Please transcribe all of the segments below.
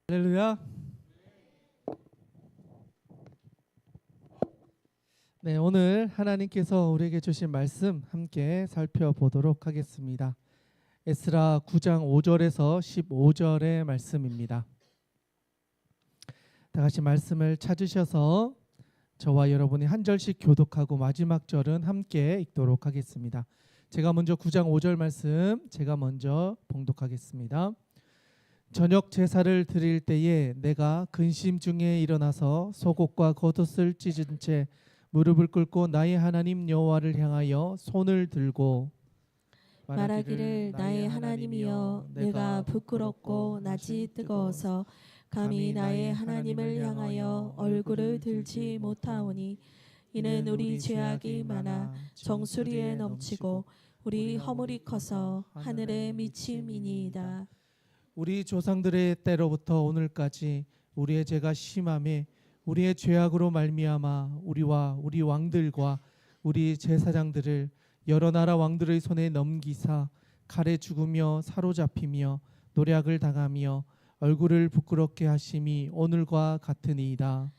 할렐루야. 네, 오늘 하나님께서 우리에게 주신 말씀 함께 살펴보도록 하겠습니다. 에스라 9장 5절에서 15절의 말씀입니다. 다 같이 말씀을 찾으셔서 저와 여러분이 한 절씩 교독하고 마지막 절은 함께 읽도록 하겠습니다. 제가 먼저 9장 5절 말씀 제가 먼저 봉독하겠습니다. 저녁 제사를 드릴 때에 내가 근심 중에 일어나서 속옷과 겉옷을 찢은 채 무릎을 꿇고 나의 하나님 여호와를 향하여 손을 들고 말하기를 나의 하나님이여 내가 부끄럽고 낯이 뜨거워서 감히 나의 하나님을 향하여 얼굴을 들지 못하오니 이는 우리 죄악이 많아 정수리에 넘치고 우리 허물이 커서 하늘에 미침이니이다. 우리 조상들의 때로부터 오늘까지 우리의 죄가 심함에 우리의 죄악으로 말미암아 우리와 우리 왕들과 우리 제사장들을 여러 나라 왕들의 손에 넘기사 칼에 죽으며 사로잡히며 노략을 당하며 얼굴을 부끄럽게 하심이 오늘과 같으니이다.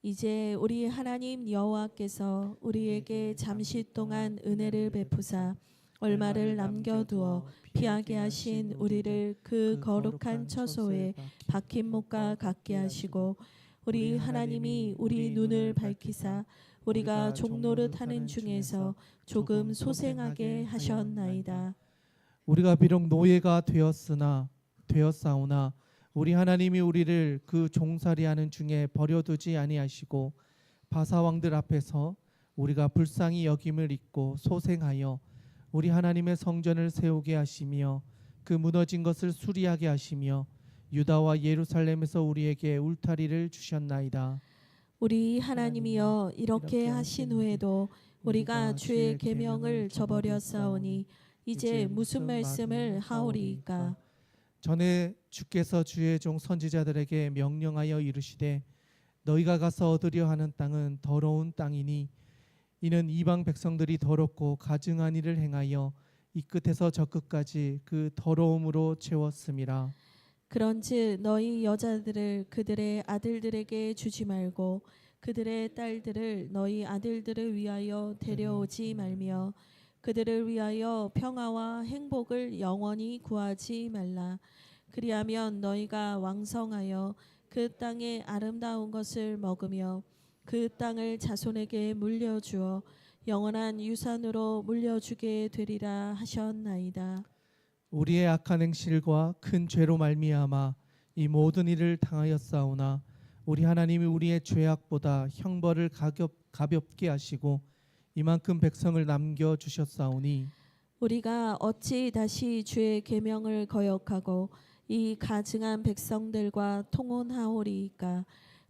이제 우리 하나님 여호와께서 우리에게 잠시 동안 은혜를 베푸사 얼마를 남겨두어 피하게 하신 우리를 그 거룩한 처소에 박힌 못과 같게 하시고 우리 하나님이 우리 눈을 밝히사 우리가 종노릇 하는 중에서 조금 소생하게 하셨나이다. 우리가 비록 노예가 되었사오나 우리 하나님이 우리를 그 종살이하는 중에 버려두지 아니하시고 바사왕들 앞에서 우리가 불쌍히 여김을 입고 소생하여 우리 하나님의 성전을 세우게 하시며 그 무너진 것을 수리하게 하시며 유다와 예루살렘에서 우리에게 울타리를 주셨나이다. 우리 하나님이여 이렇게 하신 후에도 우리가 주의 계명을 저버렸사오니 이제 무슨 말씀을 하오리이까. 전에 주께서 주의 종 선지자들에게 명령하여 이르시되 너희가 가서 얻으려 하는 땅은 더러운 땅이니 이는 이방 백성들이 더럽고 가증한 일을 행하여 이 끝에서 저 끝까지 그 더러움으로 채웠음이라. 그런즉 너희 여자들을 그들의 아들들에게 주지 말고 그들의 딸들을 너희 아들들을 위하여 데려오지 말며 그들을 위하여 평화와 행복을 영원히 구하지 말라. 그리하면 너희가 왕성하여 그 땅의 아름다운 것을 먹으며 그 땅을 자손에게 물려주어 영원한 유산으로 물려주게 되리라 하셨나이다. 우리의 악한 행실과 큰 죄로 말미암아 이 모든 일을 당하였사오나 우리 하나님이 우리의 죄악보다 형벌을 가볍게 하시고 이만큼 백성을 남겨 주셨사오니 우리가 어찌 다시 주의 계명을 거역하고 이 가증한 백성들과 통혼하오리이까.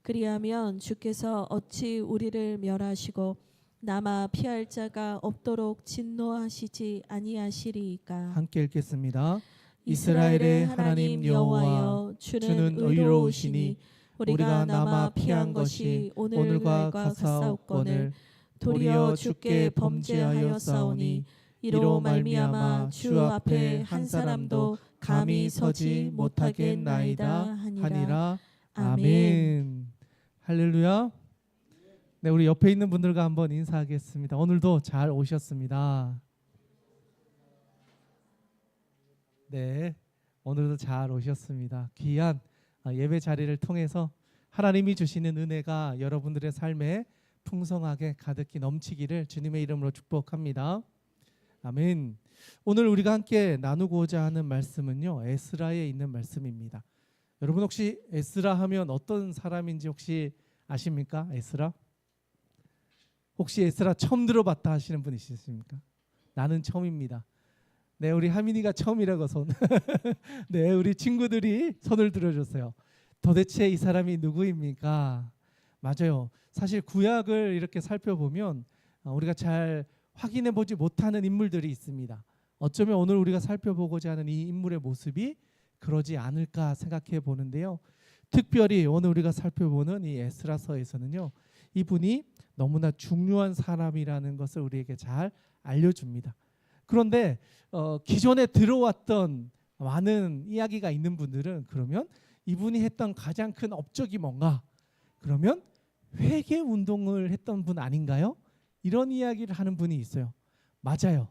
그리하면 주께서 어찌 우리를 멸하시고 남아 피할 자가 없도록 진노하시지 아니하시리이까. 함께 읽겠습니다. 이스라엘의 하나님 여호와여 주는 의로우시니 우리가 남아 피한 것이 오늘과 같사옵거늘 도리어 주께 범죄하였사오니 이로 말미암아 주 앞에 한 사람도 감히 서지 못하겠나이다 하니라. 아멘. 할렐루야. 네, 우리 옆에 있는 분들과 한번 인사하겠습니다. 오늘도 잘 오셨습니다. 네, 오늘도 잘 오셨습니다. 귀한 예배 자리를 통해서 하나님이 주시는 은혜가 여러분들의 삶에 풍성하게 가득히 넘치기를 주님의 이름으로 축복합니다. 아멘. 오늘 우리가 함께 나누고자 하는 말씀은요, 에스라에 있는 말씀입니다. 여러분 혹시 에스라 하면 어떤 사람인지 혹시 아십니까? 에스라? 혹시 에스라 처음 들어봤다 하시는 분 있으십니까? 나는 처음입니다. 네, 우리 하민이가 처음이라고 손. 네, 우리 친구들이 손을 들어줬어요. 도대체 이 사람이 누구입니까? 맞아요. 사실 구약을 이렇게 살펴보면 우리가 잘 확인해 보지 못하는 인물들이 있습니다. 어쩌면 오늘 우리가 살펴보고자 하는 이 인물의 모습이 그러지 않을까 생각해 보는데요. 특별히 오늘 우리가 살펴보는 이 에스라서에서는요, 이분이 너무나 중요한 사람이라는 것을 우리에게 잘 알려줍니다. 그런데 기존에 들어왔던 많은 이야기가 있는 분들은 그러면 이분이 했던 가장 큰 업적이 뭔가? 그러면 회개 운동을 했던 분 아닌가요? 이런 이야기를 하는 분이 있어요. 맞아요.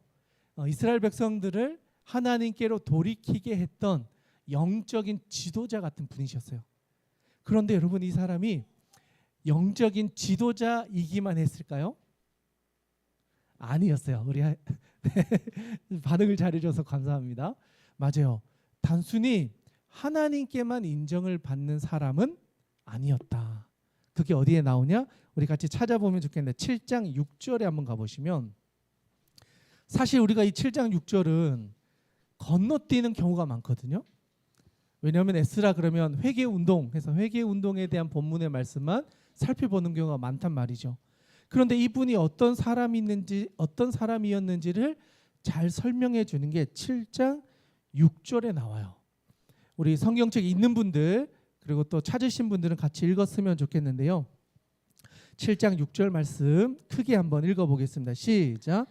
이스라엘 백성들을 하나님께로 돌이키게 했던 영적인 지도자 같은 분이셨어요. 그런데 여러분, 이 사람이 영적인 지도자이기만 했을까요? 아니었어요. 우리 반응을 잘해줘서 감사합니다. 맞아요. 단순히 하나님께만 인정을 받는 사람은 아니었다. 그게 어디에 나오냐? 우리 같이 찾아보면 좋겠는데 7장 6절에 한번 가보시면, 사실 우리가 이 7장 6절은 건너뛰는 경우가 많거든요. 왜냐하면 에스라 그러면 회개운동 해서 회개운동에 대한 본문의 말씀만 살펴보는 경우가 많단 말이죠. 그런데 이분이 어떤 사람이었는지를 잘 설명해 주는 게 7장 6절에 나와요. 우리 성경책 있는 분들 그리고 또 찾으신 분들은 같이 읽었으면 좋겠는데요. 7장 6절 말씀 크게 한번 읽어보겠습니다. 시작.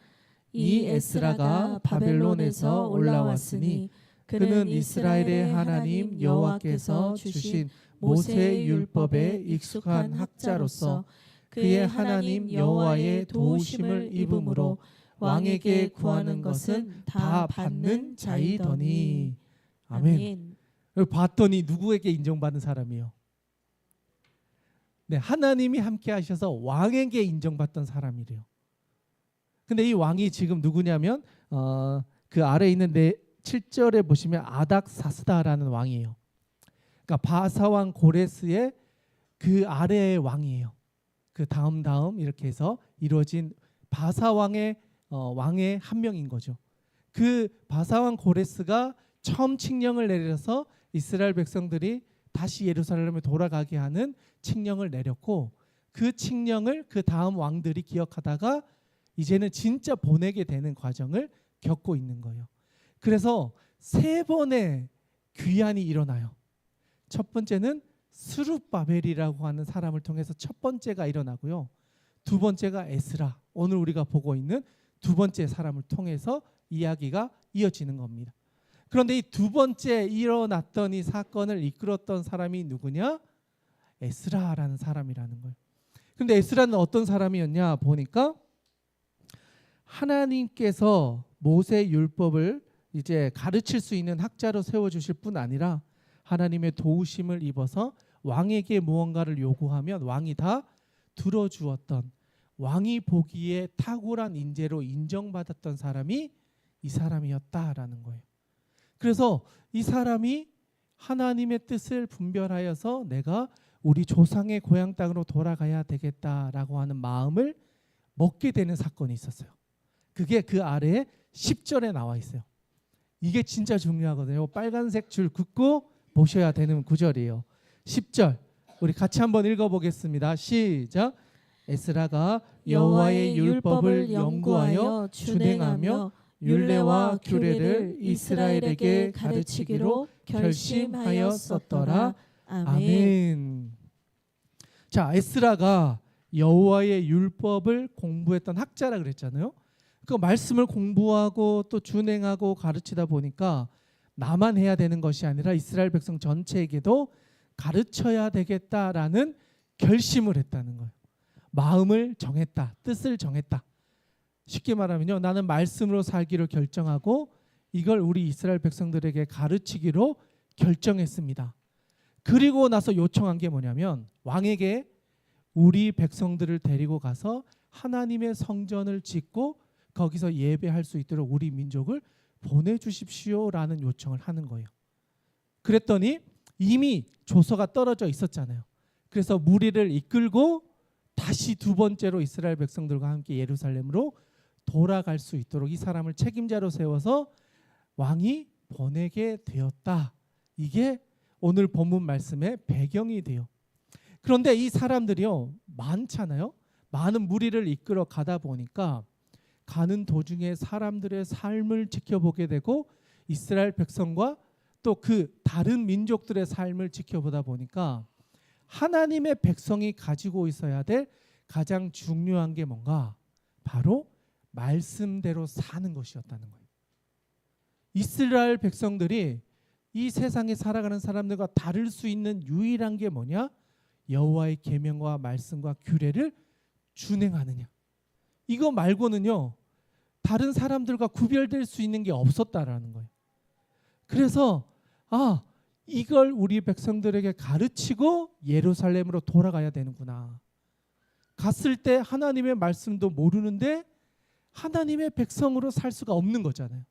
이 에스라가 바벨론에서 올라왔으니 그는 이스라엘의 하나님 여호와께서 주신 모세의 율법에 익숙한 학자로서 그의 하나님 여호와의 도우심을 입음으로 왕에게 구하는 것은 다 받는 자이더니. 아멘. 봤더니 누구에게 인정받은 사람이요? 네, 하나님이 함께 하셔서 왕에게 인정받던 사람이래요. 근데 이 왕이 지금 누구냐면 그 아래에 있는 7절에 보시면 아닥사스다라는 왕이에요. 그러니까 바사왕 고레스의 그 아래의 왕이에요. 그 다음 이렇게 해서 이루어진 바사왕의 왕의 한 명인 거죠. 그 바사왕 고레스가 처음 칙령을 내려서 이스라엘 백성들이 다시 예루살렘에 돌아가게 하는 칙령을 내렸고, 그 칙령을 그 다음 왕들이 기억하다가 이제는 진짜 보내게 되는 과정을 겪고 있는 거예요. 그래서 3번의 귀환이 일어나요. 첫 번째는 스룹바벨이라고 하는 사람을 통해서 첫 번째가 일어나고요. 두 번째가 에스라, 오늘 우리가 보고 있는 두 번째 사람을 통해서 이야기가 이어지는 겁니다. 그런데 이 두 번째 일어났던 이 사건을 이끌었던 사람이 누구냐? 에스라라는 사람이라는 거예요. 그런데 에스라는 어떤 사람이었냐 보니까 하나님께서 모세 율법을 이제 가르칠 수 있는 학자로 세워주실 뿐 아니라 하나님의 도우심을 입어서 왕에게 무언가를 요구하면 왕이 다 들어주었던, 왕이 보기에 탁월한 인재로 인정받았던 사람이 이 사람이었다라는 거예요. 그래서 이 사람이 하나님의 뜻을 분별하여서 내가 우리 조상의 고향 땅으로 돌아가야 되겠다라고 하는 마음을 먹게 되는 사건이 있었어요. 그게 그 아래에 10절에 나와 있어요. 이게 진짜 중요하거든요. 빨간색 줄 긋고 보셔야 되는 구절이에요. 10절 우리 같이 한번 읽어보겠습니다. 시작. 에스라가 여호와의 율법을 연구하여 준행하며 율례와 규례를 이스라엘에게 가르치기로 결심하였었더라. 아멘. 자, 에스라가 여호와의 율법을 공부했던 학자라 그랬잖아요. 그 말씀을 공부하고 또 준행하고 가르치다 보니까 나만 해야 되는 것이 아니라 이스라엘 백성 전체에게도 가르쳐야 되겠다라는 결심을 했다는 거예요. 마음을 정했다, 뜻을 정했다. 쉽게 말하면요, 나는 말씀으로 살기를 결정하고 이걸 우리 이스라엘 백성들에게 가르치기로 결정했습니다. 그리고 나서 요청한 게 뭐냐면 왕에게 우리 백성들을 데리고 가서 하나님의 성전을 짓고 거기서 예배할 수 있도록 우리 민족을 보내주십시오라는 요청을 하는 거예요. 그랬더니 이미 조서가 떨어져 있었잖아요. 그래서 무리를 이끌고 다시 두 번째로 이스라엘 백성들과 함께 예루살렘으로 돌아갈 수 있도록 이 사람을 책임자로 세워서 왕이 보내게 되었다. 이게 오늘 본문 말씀의 배경이 돼요. 그런데 이 사람들이요, 많잖아요. 많은 무리를 이끌어 가다 보니까 가는 도중에 사람들의 삶을 지켜보게 되고 이스라엘 백성과 또 그 다른 민족들의 삶을 지켜보다 보니까 하나님의 백성이 가지고 있어야 될 가장 중요한 게 뭔가? 바로 말씀대로 사는 것이었다는 거예요. 이스라엘 백성들이 이 세상에 살아가는 사람들과 다를 수 있는 유일한 게 뭐냐? 여호와의 계명과 말씀과 규례를 준행하느냐. 이거 말고는요 다른 사람들과 구별될 수 있는 게 없었다라는 거예요. 그래서 이걸 우리 백성들에게 가르치고 예루살렘으로 돌아가야 되는구나. 갔을 때 하나님의 말씀도 모르는데 하나님의 백성으로 살 수가 없는 거잖아요.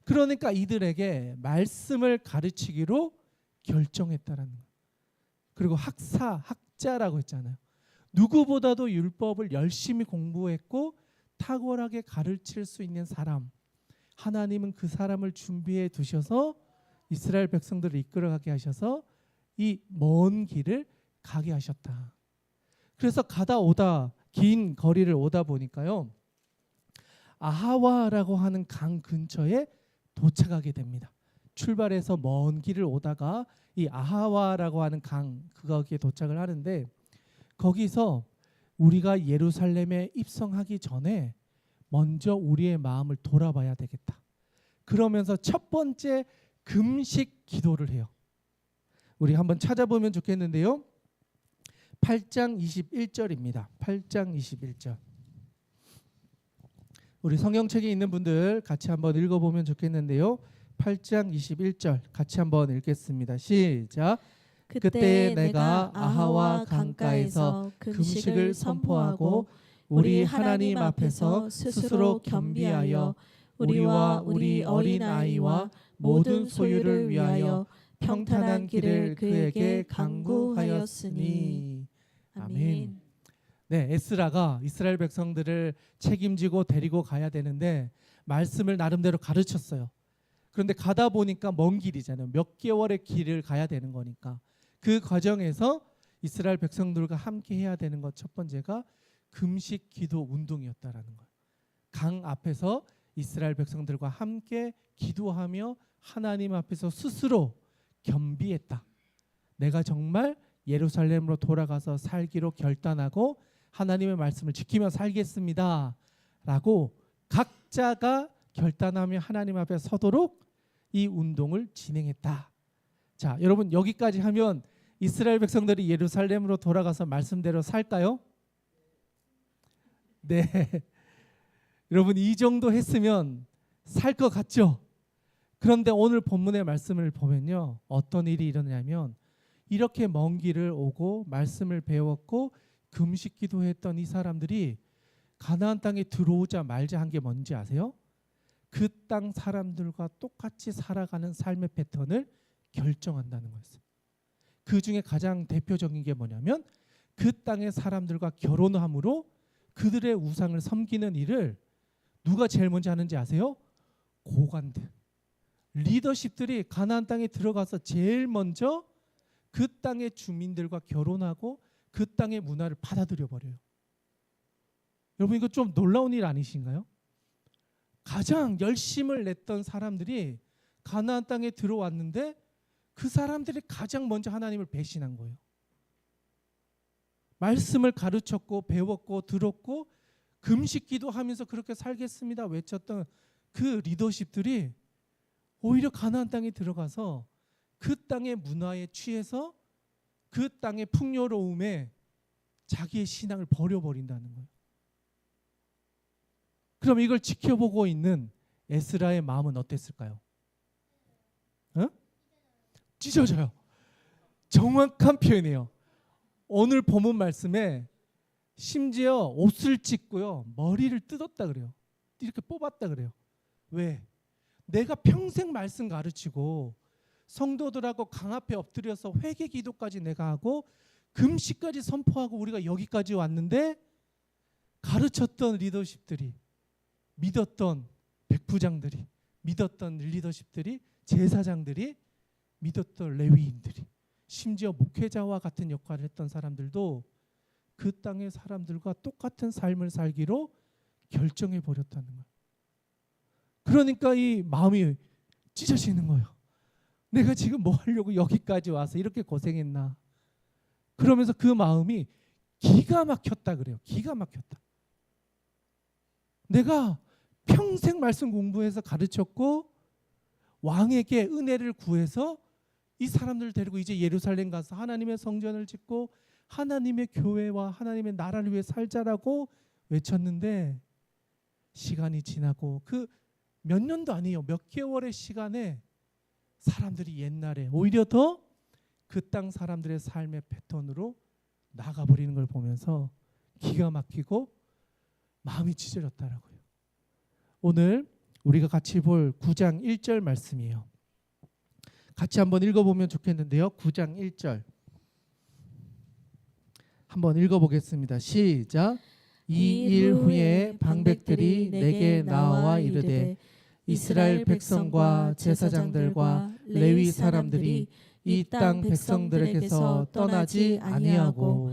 그러니까 이들에게 말씀을 가르치기로 결정했다라는 거예요. 그리고 학자라고 했잖아요. 누구보다도 율법을 열심히 공부했고 탁월하게 가르칠 수 있는 사람, 하나님은 그 사람을 준비해 두셔서 이스라엘 백성들을 이끌어가게 하셔서 이 먼 길을 가게 하셨다. 그래서 가다 오다 긴 거리를 오다 보니까요 아하와라고 하는 강 근처에 도착하게 됩니다. 출발해서 먼 길을 오다가 이 아하와라고 하는 강 거기에 도착을 하는데 거기서 우리가 예루살렘에 입성하기 전에 먼저 우리의 마음을 돌아봐야 되겠다. 그러면서 첫 번째 금식 기도를 해요. 우리 한번 찾아보면 좋겠는데요. 8장 21절입니다. 8장 21절. 우리 성경책에 있는 분들 같이 한번 읽어보면 좋겠는데요. 8장 21절 같이 한번 읽겠습니다. 시작. 그때 내가 아하와 강가에서 금식을 선포하고 우리 하나님 앞에서 스스로 겸비하여 우리와 우리 어린 아이와 모든 소유를 위하여 평탄한 길을 그에게 강구하였으니. 아멘. 네, 에스라가 이스라엘 백성들을 책임지고 데리고 가야 되는데 말씀을 나름대로 가르쳤어요. 그런데 가다 보니까 먼 길이잖아요. 몇 개월의 길을 가야 되는 거니까 그 과정에서 이스라엘 백성들과 함께 해야 되는 것 첫 번째가 금식 기도 운동이었다라는 거예요. 강 앞에서 이스라엘 백성들과 함께 기도하며 하나님 앞에서 스스로 겸비했다. 내가 정말 예루살렘으로 돌아가서 살기로 결단하고 하나님의 말씀을 지키며 살겠습니다 라고 각자가 결단하며 하나님 앞에 서도록 이 운동을 진행했다. 자, 여러분 여기까지 하면 이스라엘 백성들이 예루살렘으로 돌아가서 말씀대로 살까요? 네. 여러분 이 정도 했으면 살 것 같죠? 그런데 오늘 본문의 말씀을 보면요 어떤 일이 일어나냐면 이렇게 먼 길을 오고 말씀을 배웠고 금식 기도했던 이 사람들이 가나안 땅에 들어오자 말자 한 게 뭔지 아세요? 그 땅 사람들과 똑같이 살아가는 삶의 패턴을 결정한다는 거였어요. 그 중에 가장 대표적인 게 뭐냐면 그 땅의 사람들과 결혼함으로 그들의 우상을 섬기는 일을 누가 제일 먼저 하는지 아세요? 고관들, 리더십들이 가나안 땅에 들어가서 제일 먼저 그 땅의 주민들과 결혼하고 그 땅의 문화를 받아들여 버려요. 여러분 이거 좀 놀라운 일 아니신가요? 가장 열심을 냈던 사람들이 가나안 땅에 들어왔는데 그 사람들이 가장 먼저 하나님을 배신한 거예요. 말씀을 가르쳤고 배웠고 들었고 금식 기도하면서 그렇게 살겠습니다 외쳤던 그 리더십들이 오히려 가나안 땅에 들어가서 그 땅의 문화에 취해서 그 땅의 풍요로움에 자기의 신앙을 버려버린다는 거예요. 그럼 이걸 지켜보고 있는 에스라의 마음은 어땠을까요? 찢어져요. 정확한 표현이에요. 오늘 본문 말씀에 심지어 옷을 찢고요 머리를 뜯었다 그래요. 이렇게 뽑았다 그래요. 왜? 내가 평생 말씀 가르치고 성도들하고 강 앞에 엎드려서 회개 기도까지 내가 하고 금식까지 선포하고 우리가 여기까지 왔는데 가르쳤던 리더십들이 믿었던 백부장들이 믿었던 리더십들이 제사장들이 믿었던 레위인들이 심지어 목회자와 같은 역할을 했던 사람들도 그 땅의 사람들과 똑같은 삶을 살기로 결정해 버렸다는 거예요. 그러니까 이 마음이 찢어지는 거예요. 내가 지금 뭐 하려고 여기까지 와서 이렇게 고생했나. 그러면서 그 마음이 기가 막혔다 그래요. 기가 막혔다. 내가 평생 말씀 공부해서 가르쳤고 왕에게 은혜를 구해서 이 사람들을 데리고 이제 예루살렘 가서 하나님의 성전을 짓고 하나님의 교회와 하나님의 나라를 위해 살자라고 외쳤는데, 시간이 지나고 그 몇 년도 아니에요. 몇 개월의 시간에 사람들이 옛날에 오히려 더 그 땅 사람들의 삶의 패턴으로 나가버리는 걸 보면서 기가 막히고 마음이 찢어졌다라고요. 오늘 우리가 같이 볼 9장 1절 말씀이에요. 같이 한번 읽어보면 좋겠는데요. 9장 1절 한번 읽어보겠습니다. 시작. 이 일 후에 방백들이 내게 나와 이르되 이스라엘 백성과 제사장들과 레위 사람들이 이 땅 백성들에게서 떠나지 아니하고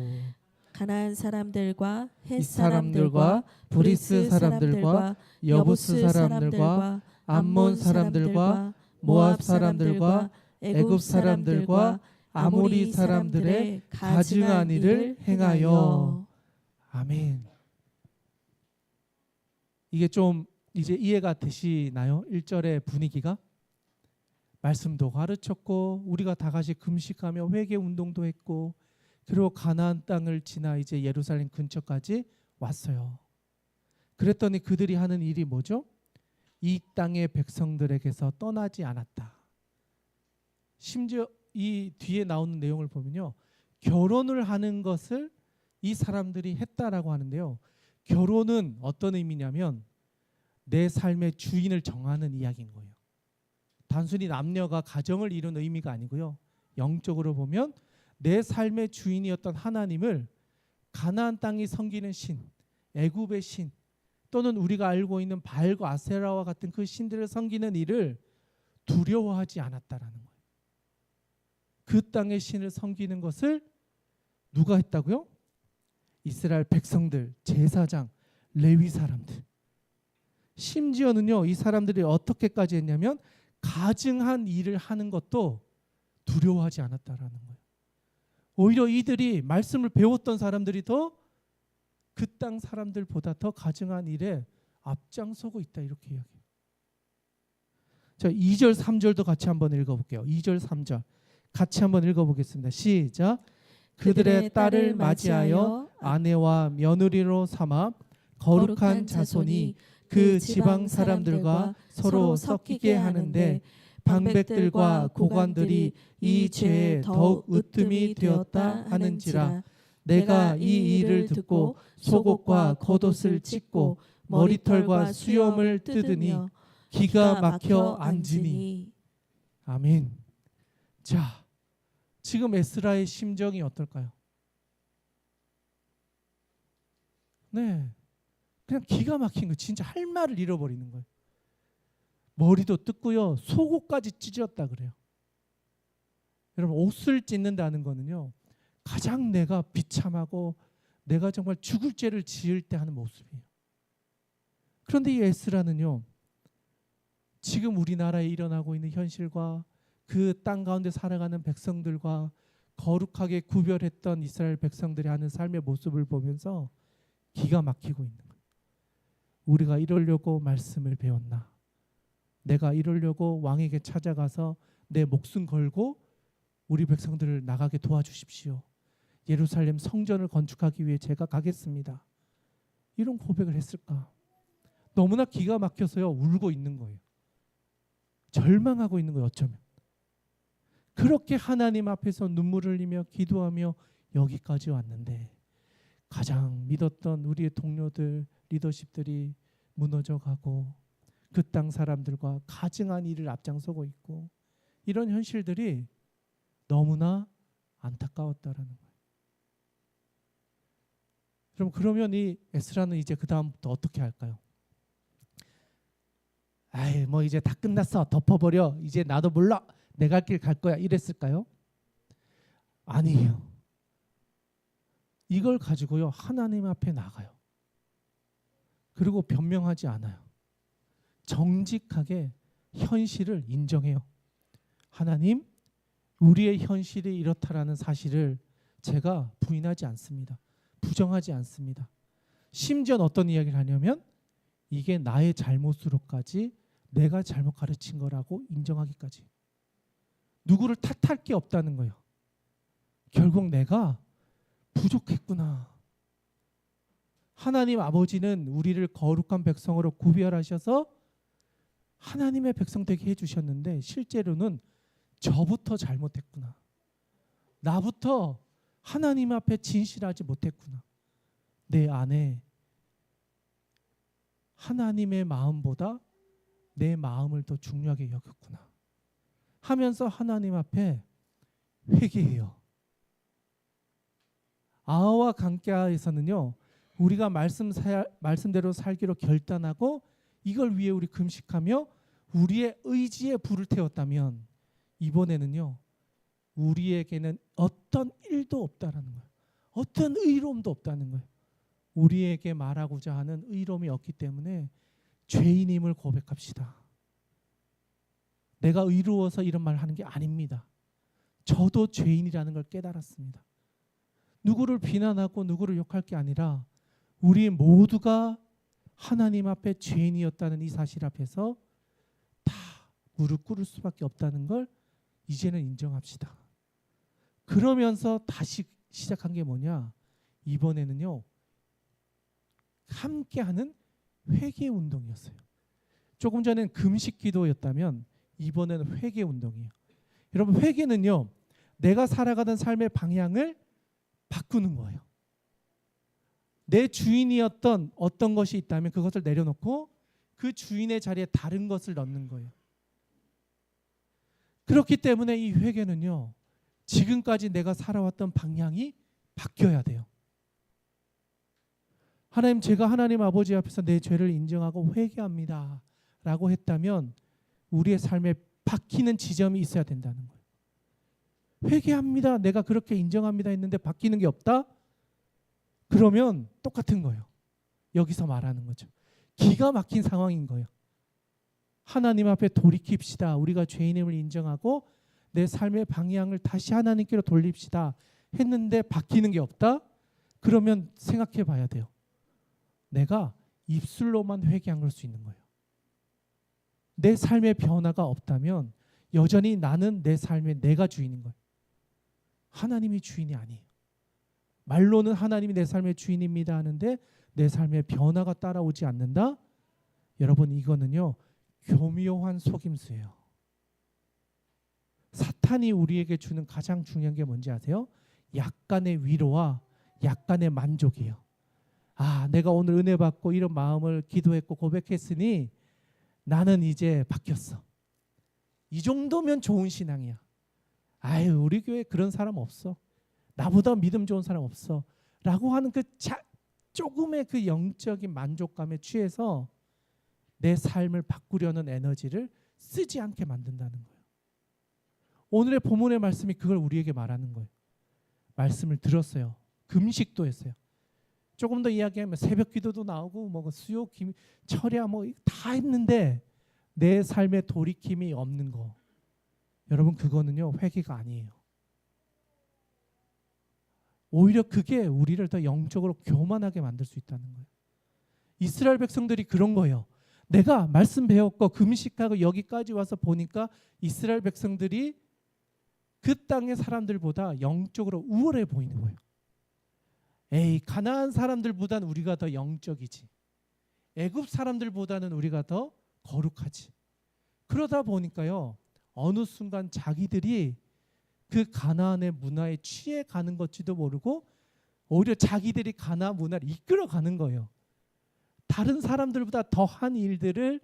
가나안 사람들과 헷 사람들과 브리스 사람들과 여부스 사람들과 암몬 사람들과 모압 사람들과 애굽 사람들과 아모리 사람들의 가증한 일을 행하여. 아멘. 이게 좀 이제 이해가 되시나요? 1절의 분위기가? 말씀도 가르쳤고 우리가 다 같이 금식하며 회개 운동도 했고 그리고 가나안 땅을 지나 이제 예루살렘 근처까지 왔어요. 그랬더니 그들이 하는 일이 뭐죠? 이 땅의 백성들에게서 떠나지 않았다. 심지어 이 뒤에 나오는 내용을 보면요, 결혼을 하는 것을 이 사람들이 했다라고 하는데요. 결혼은 어떤 의미냐면 내 삶의 주인을 정하는 이야기인 거예요. 단순히 남녀가 가정을 이룬 의미가 아니고요. 영적으로 보면 내 삶의 주인이었던 하나님을 가나안 땅이 섬기는 신, 애굽의 신, 또는 우리가 알고 있는 바알과 아세라와 같은 그 신들을 섬기는 일을 두려워하지 않았다라는 거예요. 그 땅의 신을 섬기는 것을 누가 했다고요? 이스라엘 백성들, 제사장, 레위 사람들. 심지어는요, 이 사람들이 어떻게까지 했냐면 가증한 일을 하는 것도 두려워하지 않았다라는 거예요. 오히려 이들이 말씀을 배웠던 사람들이 더 그 땅 사람들보다 더 가증한 일에 앞장서고 있다, 이렇게 이야기해요. 자, 2절 3절도 같이 한번 읽어볼게요. 2절 3절 같이 한번 읽어보겠습니다. 시작. 그들의 딸을 맞이하여 아내와 며느리로 삼아 거룩한 자손이 그 지방 사람들과 서로 섞이게 하는데 방백들과 고관들이 이 죄에 더욱 으뜸이 되었다 하는지라. 내가 이 일을 듣고 속옷과 겉옷을 찢고 머리털과 수염을 뜯으니 기가 막혀 앉으니. 아멘. 자, 지금 에스라의 심정이 어떨까요? 네, 그냥 기가 막힌 거, 진짜 할 말을 잃어버리는 거예요. 머리도 뜯고요, 속옷까지 찢었다 그래요. 여러분, 옷을 찢는다는 거는요, 가장 내가 비참하고 내가 정말 죽을 죄를 지을 때 하는 모습이에요. 그런데 이 에스라는요, 지금 우리나라에 일어나고 있는 현실과 그 땅 가운데 살아가는 백성들과 거룩하게 구별했던 이스라엘 백성들이 하는 삶의 모습을 보면서 기가 막히고 있는 거예요. 우리가 이러려고 말씀을 배웠나? 내가 이러려고 왕에게 찾아가서 내 목숨 걸고 우리 백성들을 나가게 도와주십시오. 예루살렘 성전을 건축하기 위해 제가 가겠습니다. 이런 고백을 했을까? 너무나 기가 막혀서요, 울고 있는 거예요. 절망하고 있는 거예요, 어쩌면. 그렇게 하나님 앞에서 눈물을 흘리며 기도하며 여기까지 왔는데 가장 믿었던 우리의 동료들, 리더십들이 무너져가고 그 땅 사람들과 가증한 일을 앞장서고 있고, 이런 현실들이 너무나 안타까웠다라는 거예요. 그러면 이 에스라는 이제 그 다음부터 어떻게 할까요? 아이, 뭐 이제 다 끝났어, 덮어버려, 이제 나도 몰라, 내 갈 길 갈 거야, 이랬을까요? 아니에요. 이걸 가지고요, 하나님 앞에 나가요. 그리고 변명하지 않아요. 정직하게 현실을 인정해요. 하나님, 우리의 현실이 이렇다라는 사실을 제가 부인하지 않습니다. 부정하지 않습니다. 심지어 어떤 이야기를 하냐면 이게 나의 잘못으로까지 내가 잘못 가르친 거라고 인정하기까지. 누구를 탓할 게 없다는 거예요. 결국 내가 부족했구나. 하나님 아버지는 우리를 거룩한 백성으로 구별하셔서 하나님의 백성 되게 해주셨는데 실제로는 저부터 잘못했구나. 나부터 하나님 앞에 진실하지 못했구나. 내 안에 하나님의 마음보다 내 마음을 더 중요하게 여겼구나 하면서 하나님 앞에 회개해요. 아하와 강가에서는요, 우리가 말씀대로 살기로 결단하고 이걸 위해 우리 금식하며 우리의 의지에 불을 태웠다면 이번에는요, 우리에게는 어떤 일도 없다라는 거예요. 어떤 의로움도 없다는 거예요. 우리에게 말하고자 하는 의로움이 없기 때문에 죄인임을 고백합시다. 내가 의로워서 이런 말 하는 게 아닙니다. 저도 죄인이라는 걸 깨달았습니다. 누구를 비난하고 누구를 욕할 게 아니라 우리 모두가 하나님 앞에 죄인이었다는 이 사실 앞에서 다 무릎 꿇을 수밖에 없다는 걸 이제는 인정합시다. 그러면서 다시 시작한 게 뭐냐? 이번에는요, 함께하는 회개 운동이었어요. 조금 전엔 금식 기도였다면 이번에는 회개 운동이에요. 여러분, 회개는요, 내가 살아가던 삶의 방향을 바꾸는 거예요. 내 주인이었던 어떤 것이 있다면 그것을 내려놓고 그 주인의 자리에 다른 것을 넣는 거예요. 그렇기 때문에 이 회개는요, 지금까지 내가 살아왔던 방향이 바뀌어야 돼요. 하나님, 제가 하나님 아버지 앞에서 내 죄를 인정하고 회개합니다 라고 했다면 우리의 삶에 바뀌는 지점이 있어야 된다는 거예요. 회개합니다, 내가 그렇게 인정합니다 했는데 바뀌는 게 없다? 그러면 똑같은 거예요. 여기서 말하는 거죠. 기가 막힌 상황인 거예요. 하나님 앞에 돌이킵시다. 우리가 죄인임을 인정하고 내 삶의 방향을 다시 하나님께로 돌립시다 했는데 바뀌는 게 없다? 그러면 생각해 봐야 돼요. 내가 입술로만 회개한 걸 수 있는 거예요. 내 삶의 변화가 없다면 여전히 나는 내 삶의 내가 주인인 거예요. 하나님이 주인이 아니에요. 말로는 하나님이 내 삶의 주인입니다 하는데 내 삶의 변화가 따라오지 않는다? 여러분, 이거는요, 교묘한 속임수예요. 사탄이 우리에게 주는 가장 중요한 게 뭔지 아세요? 약간의 위로와 약간의 만족이에요. 아, 내가 오늘 은혜 받고 이런 마음을 기도했고 고백했으니 나는 이제 바뀌었어. 이 정도면 좋은 신앙이야. 아유, 우리 교회 그런 사람 없어. 나보다 믿음 좋은 사람 없어. 라고 하는 그 조금의 그 영적인 만족감에 취해서 내 삶을 바꾸려는 에너지를 쓰지 않게 만든다는 거예요. 오늘의 본문의 말씀이 그걸 우리에게 말하는 거예요. 말씀을 들었어요. 금식도 했어요. 조금 더 이야기하면 새벽 기도도 나오고 뭐 수요, 철야 뭐 다 했는데 내 삶에 돌이킴이 없는 거. 여러분, 그거는요, 회개가 아니에요. 오히려 그게 우리를 더 영적으로 교만하게 만들 수 있다는 거예요. 이스라엘 백성들이 그런 거예요. 내가 말씀 배웠고 금식하고 여기까지 와서 보니까 이스라엘 백성들이 그 땅의 사람들보다 영적으로 우월해 보이는 거예요. 에이, 가나안 사람들보다는 우리가 더 영적이지. 애굽 사람들보다는 우리가 더 거룩하지. 그러다 보니까요, 어느 순간 자기들이 그 가나안의 문화에 취해 가는 것지도 모르고 오히려 자기들이 가나안 문화를 이끌어가는 거예요. 다른 사람들보다 더한 일들을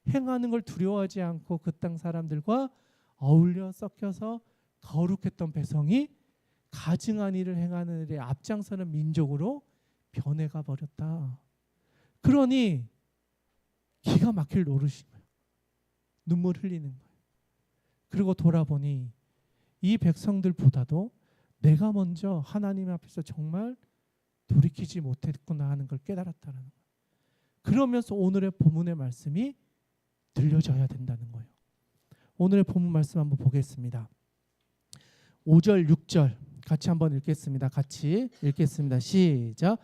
행하는 걸 두려워하지 않고 그 땅 사람들과 어울려 섞여서 거룩했던 백성이 가증한 일을 행하는 일에 앞장서는 민족으로 변해가 버렸다. 그러니 기가 막힐 노릇인 거예요. 눈물 흘리는 거예요. 그리고 돌아보니 이 백성들보다도 내가 먼저 하나님 앞에서 정말 돌이키지 못했구나 하는 걸 깨달았다는 거예요. 그러면서 오늘의 본문의 말씀이 들려져야 된다는 거예요. 오늘의 본문 말씀 한번 보겠습니다. 5절 6절 같이 한번 읽겠습니다. 같이 읽겠습니다. 시작.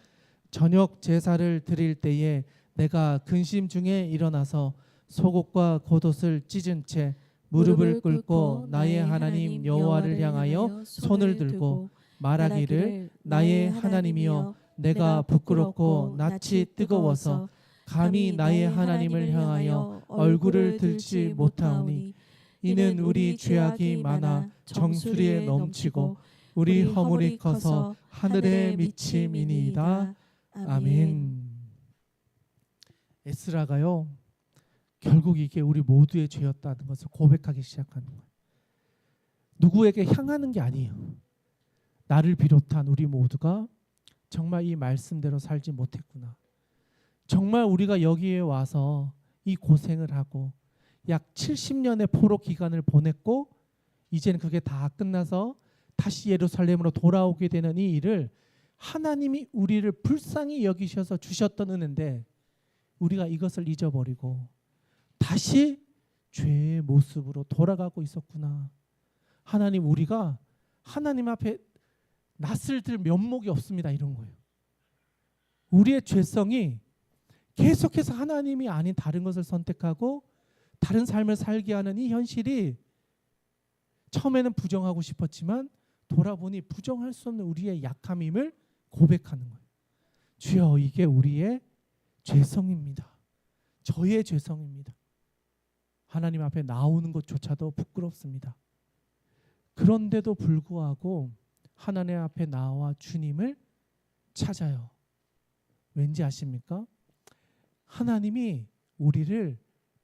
저녁 제사를 드릴 때에 내가 근심 중에 일어나서 속옷과 겉옷을 찢은 채 무릎을 꿇고 나의 하나님 여호와를 향하여 손을 들고 말하기를 나의 하나님이여 내가 부끄럽고 낯이 뜨거워서 감히 나의 하나님을 향하여 얼굴을 들지 못하오니 이는 우리 죄악이 많아 정수리에 넘치고 우리 허물이 커서 하늘에 미침이니이다. 아멘. 에스라가요 결국 이게 우리 모두의 죄였다는 것을 고백하기 시작하는 거예요. 누구에게 향하는 게 아니에요. 나를 비롯한 우리 모두가 정말 이 말씀대로 살지 못했구나. 정말 우리가 여기에 와서 이 고생을 하고 약 70년의 포로 기간을 보냈고 이제는 그게 다 끝나서 다시 예루살렘으로 돌아오게 되는 이 일을 하나님이 우리를 불쌍히 여기셔서 주셨던 은혜인데 우리가 이것을 잊어버리고 다시 죄의 모습으로 돌아가고 있었구나. 하나님, 우리가 하나님 앞에 낯을 들 면목이 없습니다. 이런 거예요. 우리의 죄성이 계속해서 하나님이 아닌 다른 것을 선택하고 다른 삶을 살게 하는 이 현실이 처음에는 부정하고 싶었지만 돌아보니 부정할 수 없는 우리의 약함임을 고백하는 거예요. 주여, 이게 우리의 죄성입니다. 저의 죄성입니다. 하나님 앞에 나오는 것조차도 부끄럽습니다. 그런데도 불구하고 하나님 앞에 나와 주님을 찾아요. 왠지 아십니까? 하나님이 우리를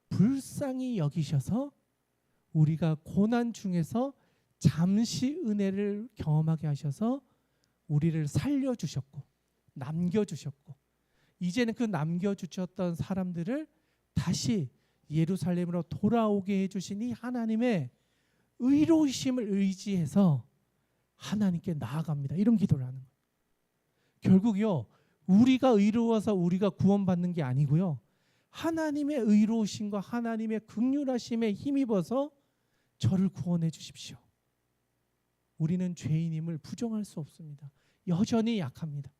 불쌍히 여기셔서 우리가 고난 중에서 잠시 은혜를 경험하게 하셔서 우리를 살려주셨고 남겨주셨고 이제는 그 남겨주셨던 사람들을 다시 예루살렘으로 돌아오게 해주신 이 하나님의 의로우심을 의지해서 하나님께 나아갑니다. 이런 기도를 하는 거예요. 결국요, 우리가 의로워서 우리가 구원받는 게 아니고요, 하나님의 의로우심과 하나님의 긍휼하심에 힘입어서 저를 구원해 주십시오. 우리는 죄인임을 부정할 수 없습니다. 여전히 약합니다.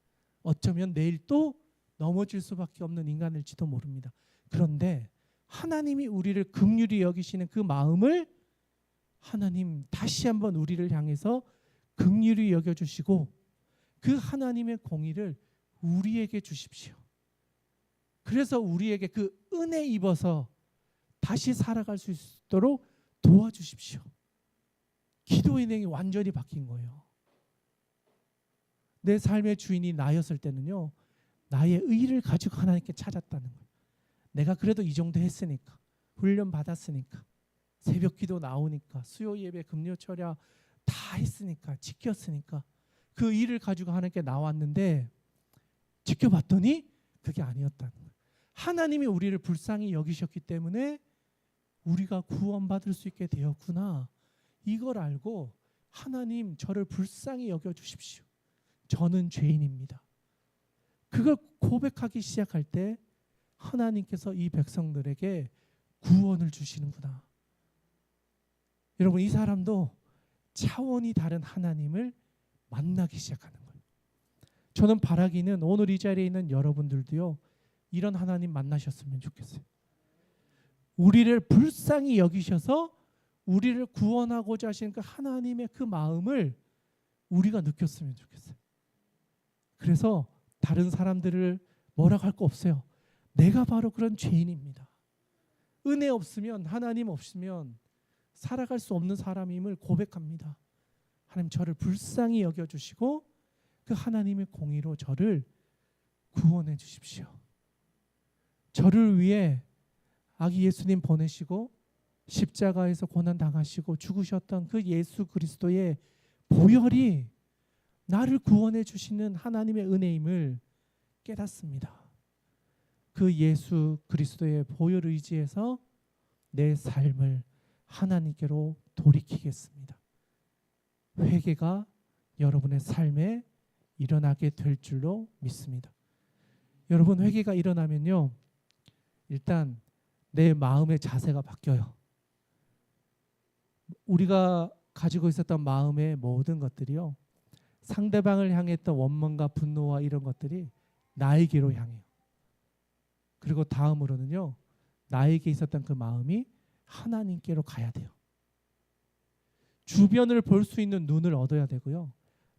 어쩌면 내일 또 넘어질 수밖에 없는 인간일지도 모릅니다. 그런데 하나님이 우리를 긍휼히 여기시는 그 마음을 하나님 다시 한번 우리를 향해서 긍휼히 여겨주시고 그 하나님의 공의를 우리에게 주십시오. 그래서 우리에게 그 은혜 입어서 다시 살아갈 수 있도록 도와주십시오. 기도의 내용이 완전히 바뀐 거예요. 내 삶의 주인이 나였을 때는요, 나의 의를 가지고 하나님께 찾았다는 거예요. 내가 그래도 이 정도 했으니까, 훈련 받았으니까, 새벽 기도 나오니까, 수요 예배, 금요 철야 다 했으니까, 지켰으니까 그 일을 가지고 하나님께 나왔는데 지켜봤더니 그게 아니었다는 거예요. 하나님이 우리를 불쌍히 여기셨기 때문에 우리가 구원받을 수 있게 되었구나. 이걸 알고 하나님, 저를 불쌍히 여겨주십시오. 저는 죄인입니다. 그걸 고백하기 시작할 때 하나님께서 이 백성들에게 구원을 주시는구나. 여러분, 이 사람도 차원이 다른 하나님을 만나기 시작하는 거예요. 저는 바라기는 오늘 이 자리에 있는 여러분들도요, 이런 하나님 만나셨으면 좋겠어요. 우리를 불쌍히 여기셔서 우리를 구원하고자 하시는 그 하나님의 그 마음을 우리가 느꼈으면 좋겠어요. 그래서 다른 사람들을 뭐라고 할 거 없어요. 내가 바로 그런 죄인입니다. 은혜 없으면, 하나님 없으면 살아갈 수 없는 사람임을 고백합니다. 하나님, 저를 불쌍히 여겨주시고 그 하나님의 공의로 저를 구원해 주십시오. 저를 위해 아기 예수님 보내시고 십자가에서 고난 당하시고 죽으셨던 그 예수 그리스도의 보혈이 나를 구원해 주시는 하나님의 은혜임을 깨닫습니다. 그 예수 그리스도의 보혈 의지에서 내 삶을 하나님께로 돌이키겠습니다. 회개가 여러분의 삶에 일어나게 될 줄로 믿습니다. 여러분, 회개가 일어나면요, 일단 내 마음의 자세가 바뀌어요. 우리가 가지고 있었던 마음의 모든 것들이요, 상대방을 향했던 원망과 분노와 이런 것들이 나에게로 향해요. 그리고 다음으로는요, 나에게 있었던 그 마음이 하나님께로 가야 돼요. 주변을 볼 수 있는 눈을 얻어야 되고요.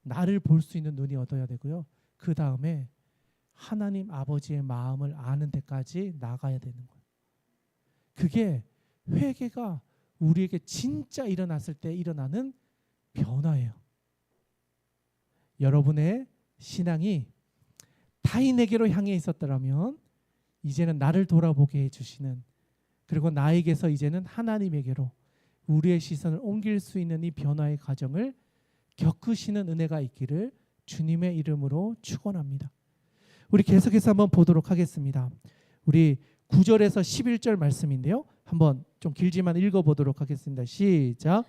나를 볼 수 있는 눈이 얻어야 되고요. 그 다음에 하나님 아버지의 마음을 아는 데까지 나가야 되는 거예요. 그게 회개가 우리에게 진짜 일어났을 때 일어나는 변화예요. 여러분의 신앙이 타인에게로 향해 있었더라면 이제는 나를 돌아보게 해주시는, 그리고 나에게서 이제는 하나님에게로 우리의 시선을 옮길 수 있는 이 변화의 과정을 겪으시는 은혜가 있기를 주님의 이름으로 축원합니다. 우리 계속해서 한번 보도록 하겠습니다. 우리 9절에서 11절 말씀인데요. 한번 좀 길지만 읽어보도록 하겠습니다. 시작.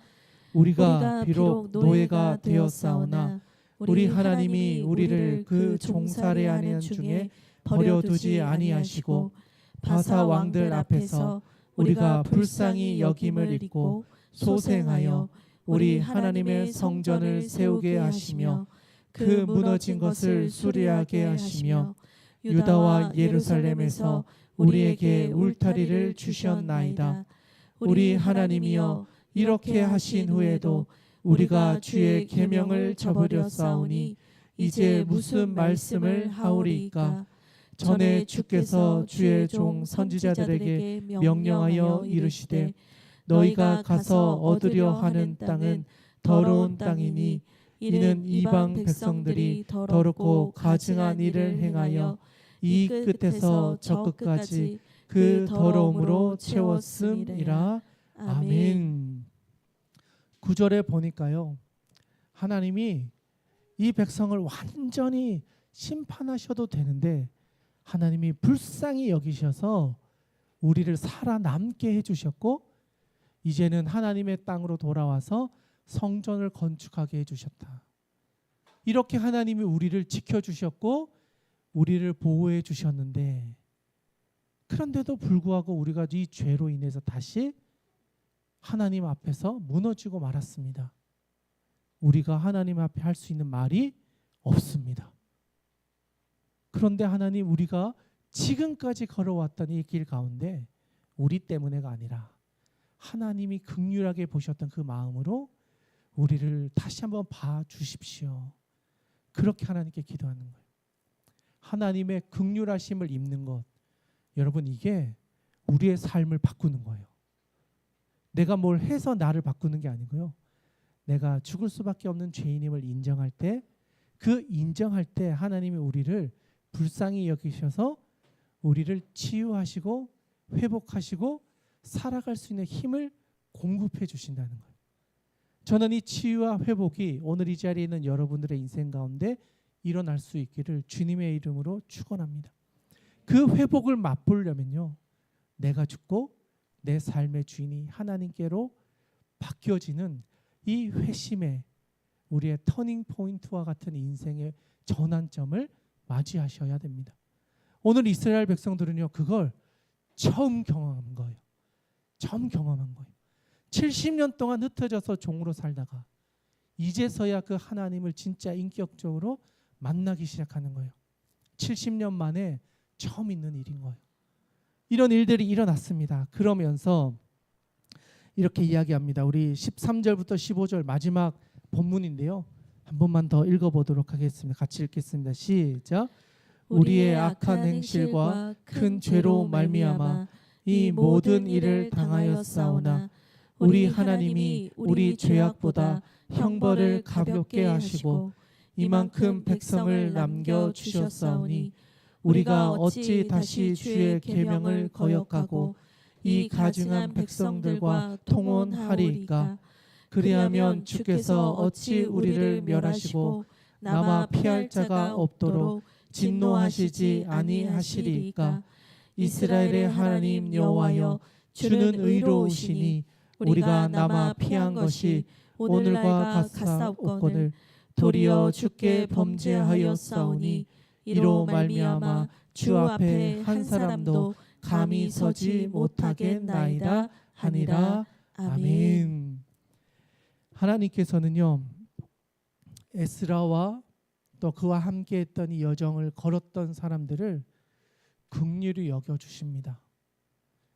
우리가 비록 노예가 되었사오나 우리 하나님이 우리를 그 종살이하는 중에 버려두지 아니하시고 바사 왕들 앞에서 우리가 불쌍히 여김을 입고 소생하여 우리 하나님의 성전을 세우게 하시며 그 무너진 것을 수리하게 하시며 유다와 예루살렘에서 우리에게 울타리를 주셨나이다. 우리 하나님이여, 이렇게 하신 후에도 우리가 주의 계명을 저버렸사오니 이제 무슨 말씀을 하오리이까? 전에 주께서 주의 종 선지자들에게 명령하여 이르시되 너희가 가서 얻으려 하는 땅은 더러운 땅이니 이는 이방 백성들이 더럽고 가증한 일을 행하여 이 끝에서 저 끝까지 그 더러움으로 채웠음이라. 아멘. 9절에 보니까요, 하나님이 이 백성을 완전히 심판하셔도 되는데 하나님이 불쌍히 여기셔서 우리를 살아남게 해주셨고 이제는 하나님의 땅으로 돌아와서 성전을 건축하게 해주셨다. 이렇게 하나님이 우리를 지켜주셨고 우리를 보호해 주셨는데, 그런데도 불구하고 우리가 이 죄로 인해서 다시 하나님 앞에서 무너지고 말았습니다. 우리가 하나님 앞에 할 수 있는 말이 없습니다. 그런데 하나님, 우리가 지금까지 걸어왔던 이 길 가운데 우리 때문에가 아니라 하나님이 긍휼하게 보셨던 그 마음으로 우리를 다시 한번 봐주십시오. 그렇게 하나님께 기도하는 거예요. 하나님의 긍휼하심을 입는 것, 여러분, 이게 우리의 삶을 바꾸는 거예요. 내가 뭘 해서 나를 바꾸는 게 아니고요. 내가 죽을 수밖에 없는 죄인임을 인정할 때, 그 인정할 때 하나님이 우리를 불쌍히 여기셔서 우리를 치유하시고 회복하시고 살아갈 수 있는 힘을 공급해 주신다는 거예요. 저는 이 치유와 회복이 오늘 이 자리에 있는 여러분들의 인생 가운데 일어날 수 있기를 주님의 이름으로 축원합니다. 그 회복을 맛보려면요, 내가 죽고 내 삶의 주인이 하나님께로 바뀌어지는 이 회심의 우리의 터닝 포인트와 같은 인생의 전환점을 맞이하셔야 됩니다. 오늘 이스라엘 백성들은요, 그걸 처음 경험한 거예요. 처음 경험한 거예요. 70년 동안 흩어져서 종으로 살다가 이제서야 그 하나님을 진짜 인격적으로 만나기 시작하는 거예요. 70년 만에 처음 있는 일인 거예요. 이런 일들이 일어났습니다. 그러면서 이렇게 이야기합니다. 우리 13절부터 15절 마지막 본문인데요. 한 번만 더 읽어보도록 하겠습니다. 같이 읽겠습니다. 시작. 우리의 악한 행실과 큰 죄로 말미암아 이 모든 일을 당하였사오나 우리 하나님이 우리 죄악보다 형벌을 가볍게 하시고 이만큼 백성을 남겨 주셨사오니 우리가 어찌 다시 주의 계명을 거역하고 이 가증한 백성들과 통혼하리이까? 그리하면 주께서 어찌 우리를 멸하시고 남아 피할 자가 없도록 진노하시지 아니하시리이까? 이스라엘의 하나님 여호와여, 주는 의로우시니 우리가 남아 피한 것이 오늘과 같사옵거늘 도리어 주께 범죄하였사오니 이로 말미암아 주 앞에 한 사람도 감히 서지 못하겠나이다 하니라. 아멘. 하나님께서는요, 에스라와 또 그와 함께했던 이 여정을 걸었던 사람들을 긍휼히 여겨주십니다.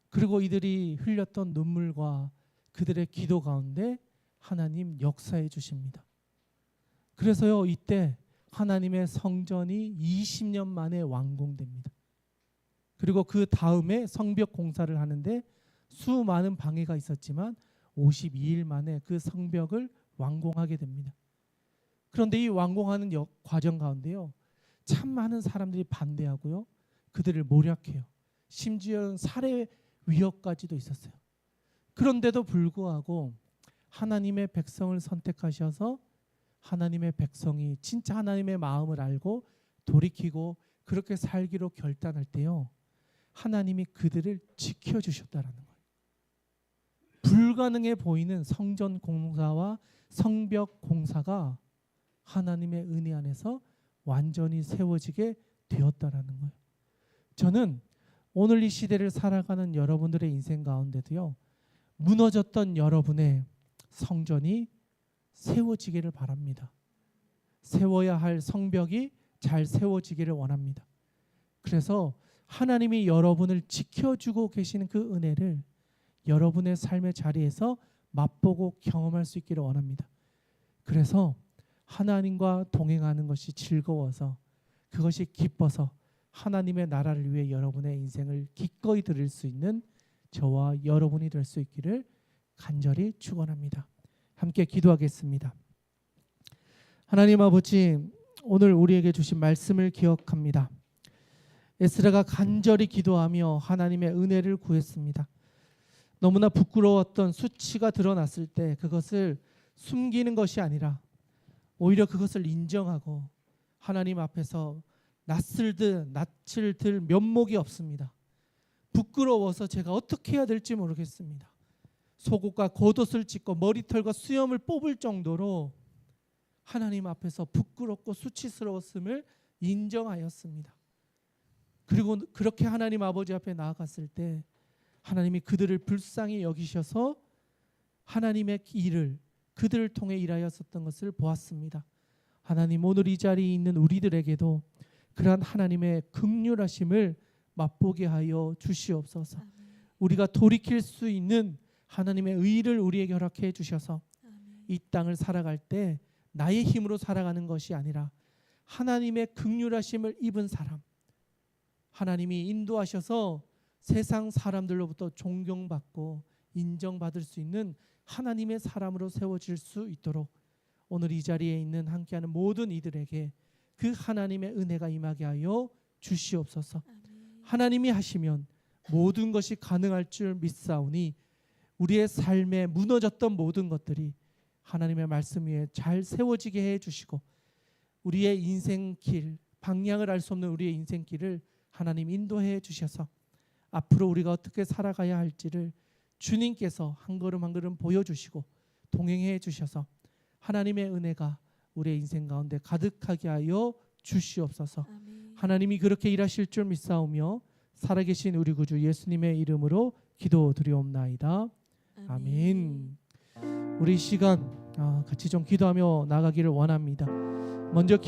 그리고 이들이 흘렸던 눈물과 그들의 기도 가운데 하나님 역사해 주십니다. 그래서요, 이때 하나님의 성전이 20년 만에 완공됩니다. 그리고 그 다음에 성벽 공사를 하는데 수많은 방해가 있었지만 52일 만에 그 성벽을 완공하게 됩니다. 그런데 이 완공하는 과정 가운데요, 참 많은 사람들이 반대하고요, 그들을 모략해요. 심지어 살해 위협까지도 있었어요. 그런데도 불구하고 하나님의 백성을 선택하셔서 하나님의 백성이 진짜 하나님의 마음을 알고 돌이키고 그렇게 살기로 결단할 때요, 하나님이 그들을 지켜주셨다라는 거예요. 불가능해 보이는 성전 공사와 성벽 공사가 하나님의 은혜 안에서 완전히 세워지게 되었다라는 거예요. 저는 오늘 이 시대를 살아가는 여러분들의 인생 가운데도요, 무너졌던 여러분의 성전이 세워지기를 바랍니다. 세워야 할 성벽이 잘 세워지기를 원합니다. 그래서 하나님이 여러분을 지켜주고 계시는 그 은혜를 여러분의 삶의 자리에서 맛보고 경험할 수 있기를 원합니다. 그래서 하나님과 동행하는 것이 즐거워서, 그것이 기뻐서 하나님의 나라를 위해 여러분의 인생을 기꺼이 드릴 수 있는 저와 여러분이 될 수 있기를 간절히 축원합니다. 함께 기도하겠습니다. 하나님 아버지, 오늘 우리에게 주신 말씀을 기억합니다. 에스라가 간절히 기도하며 하나님의 은혜를 구했습니다. 너무나 부끄러웠던 수치가 드러났을 때 그것을 숨기는 것이 아니라 오히려 그것을 인정하고 하나님 앞에서 낯을 들 면목이 없습니다. 부끄러워서 제가 어떻게 해야 될지 모르겠습니다. 속옷과 겉옷을 찢고 머리털과 수염을 뽑을 정도로 하나님 앞에서 부끄럽고 수치스러웠음을 인정하였습니다. 그리고 그렇게 하나님 아버지 앞에 나아갔을 때 하나님이 그들을 불쌍히 여기셔서 하나님의 일을 그들을 통해 일하였었던 것을 보았습니다. 하나님, 오늘 이 자리에 있는 우리들에게도 그러한 하나님의 긍휼하심을 맛보게 하여 주시옵소서. 우리가 돌이킬 수 있는 하나님의 의를 우리에게 허락해 주셔서 이 땅을 살아갈 때 나의 힘으로 살아가는 것이 아니라 하나님의 긍휼하심을 입은 사람, 하나님이 인도하셔서 세상 사람들로부터 존경받고 인정받을 수 있는 하나님의 사람으로 세워질 수 있도록 오늘 이 자리에 있는 함께하는 모든 이들에게 그 하나님의 은혜가 임하게 하여 주시옵소서. 하나님이 하시면 모든 것이 가능할 줄 믿사오니 우리의 삶에 무너졌던 모든 것들이 하나님의 말씀 위에 잘 세워지게 해주시고 우리의 인생길, 방향을 알 수 없는 우리의 인생길을 하나님 인도해 주셔서 앞으로 우리가 어떻게 살아가야 할지를 주님께서 한 걸음 한 걸음 보여주시고 동행해 주셔서 하나님의 은혜가 우리의 인생 가운데 가득하게 하여 주시옵소서. 아멘. 하나님이 그렇게 일하실 줄 믿사오며 살아계신 우리 구주 예수님의 이름으로 기도드리옵나이다. 아멘. 우리 이 시간 같이 좀 기도하며 나가기를 원합니다. 먼저